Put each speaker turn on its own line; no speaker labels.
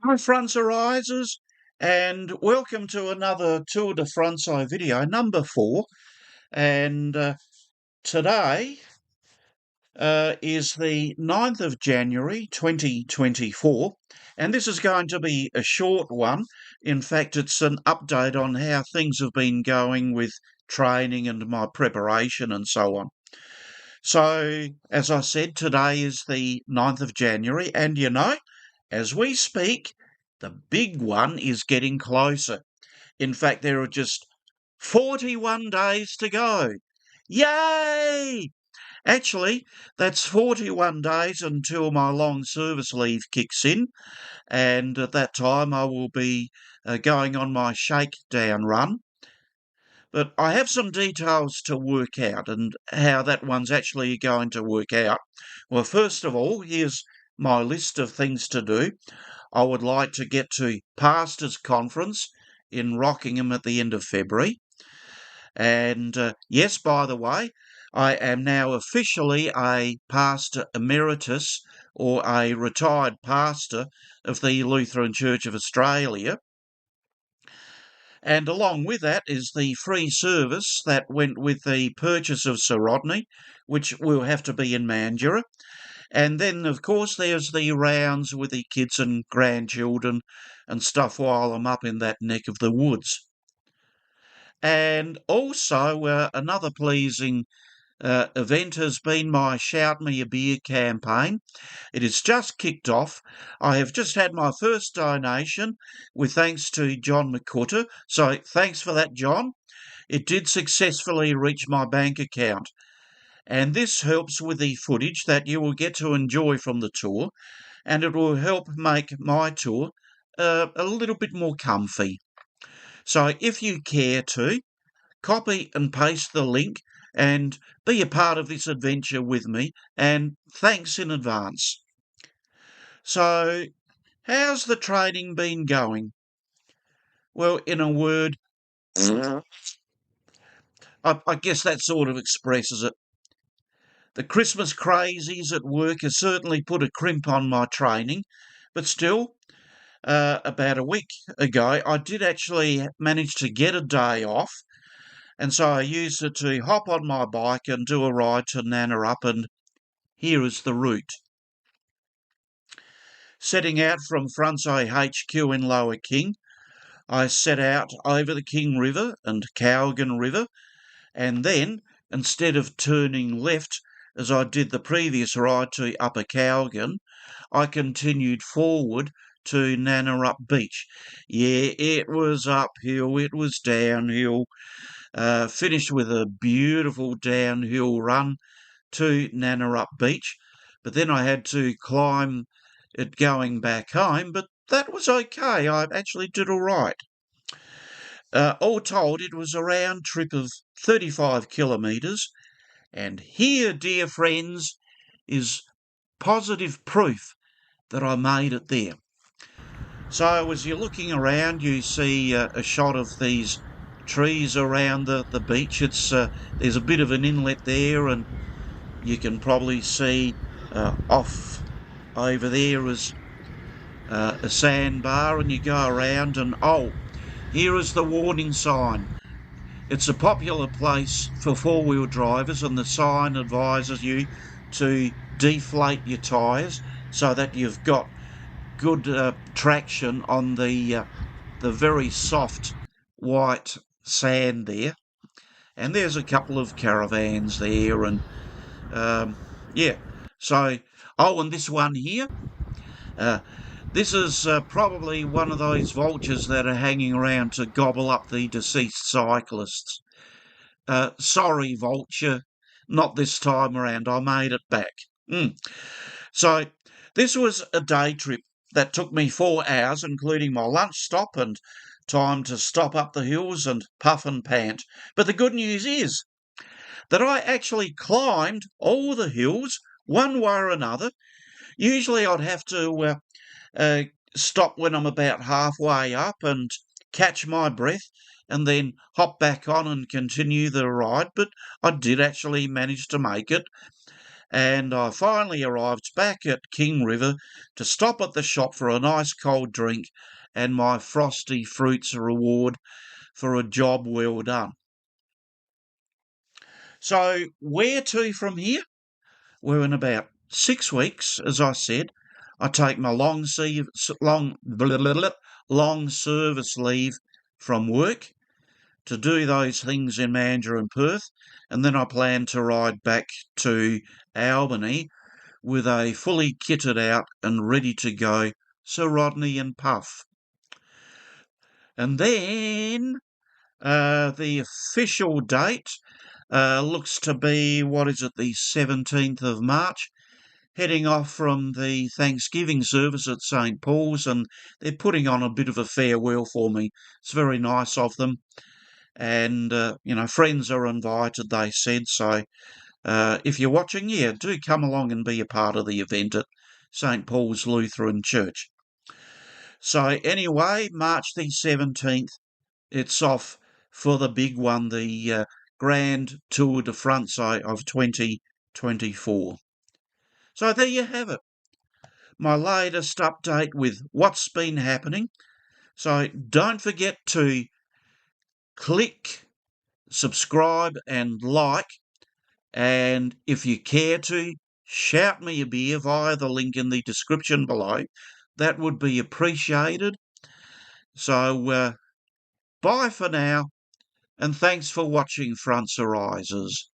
Hi, Franzo Risers, and welcome to another Tour de Franzo video, number 4. And today is the 9th of January 2024, and this is going to be a short one. In fact, it's an update on how things have been going with training and my preparation and so on. So, as I said, today is the 9th of January, and as we speak, the big one is getting closer. In fact, there are just 41 days to go. Yay! Actually, that's 41 days until my long service leave kicks in, and at that time I will be going on my shakedown run. But I have some details to work out and how that one's actually going to work out. Well, first of all, here's my list of things to do. I would like to get to Pastors Conference in Rockingham at the end of February. And yes, by the way, I am now officially a pastor emeritus or a retired pastor of the Lutheran Church of Australia. And along with that is the free service that went with the purchase of Sir Rodney, which will have to be in Mandurah. And then, of course, there's the rounds with the kids and grandchildren and stuff while I'm up in that neck of the woods. And also, another pleasing event has been my Shout Me a Beer campaign. It has just kicked off. I have just had my first donation with thanks to John McCutter. So thanks for that, John. It did successfully reach my bank account. And this helps with the footage that you will get to enjoy from the tour, and it will help make my tour a little bit more comfy. So if you care to, copy and paste the link and be a part of this adventure with me, and thanks in advance. So, how's the training been going? Well, in a word, I guess that sort of expresses it. The Christmas crazies at work has certainly put a crimp on my training, but still, about a week ago, I did actually manage to get a day off, and so I used it to hop on my bike and do a ride to Nannerup, and here is the route. Setting out from Franzo HQ in Lower King, I set out over the King River and Cowgan River, and then, instead of turning left as I did the previous ride to Upper Cowgan, I continued forward to Nannerup Beach. Yeah, it was uphill, it was downhill. Finished with a beautiful downhill run to Nannerup Beach, but then I had to climb it going back home, but that was okay. I actually did all right. All told, it was a round trip of 35 kilometres, and here, dear friends, is positive proof that I made it there. So as you're looking around, you see a shot of these trees around the beach. There's a bit of an inlet there, and you can probably see off over there is a sandbar, and you go around and here is the warning sign. It's a popular place for four-wheel drivers, and the sign advises you to deflate your tyres so that you've got good traction on the very soft white sand there. And there's a couple of caravans there, and yeah. So, and this one here, this is probably one of those vultures that are hanging around to gobble up the deceased cyclists. Sorry, vulture, not this time around. I made it back. So, this was a day trip that took me 4 hours, including my lunch stop and time to stop up the hills and puff and pant. But the good news is that I actually climbed all the hills one way or another. Usually I'd have to stop when I'm about halfway up and catch my breath and then hop back on and continue the ride, but I did actually manage to make it. and I finally arrived back at King River to stop at the shop for a nice cold drink and my frosty fruits reward for a job well done. So where to from here? Well, in about 6 weeks, as I said, I take my long service leave from work to do those things in Mandurah and Perth, and then I plan to ride back to Albany with a fully kitted out and ready to go Sir Rodney and Puff. And then the official date looks to be, the 17th of March, heading off from the Thanksgiving service at St. Paul's, and they're putting on a bit of a farewell for me. It's very nice of them. And, friends are invited, they said. So if you're watching, do come along and be a part of the event at St. Paul's Lutheran Church. So anyway, March the 17th, it's off for the big one, the Grand Tour de Franzo of 2024. So there you have it, my latest update with what's been happening. So don't forget to click, subscribe and like, and if you care to, shout me a beer via the link in the description below. That would be appreciated. So bye for now, and thanks for watching Front Risers.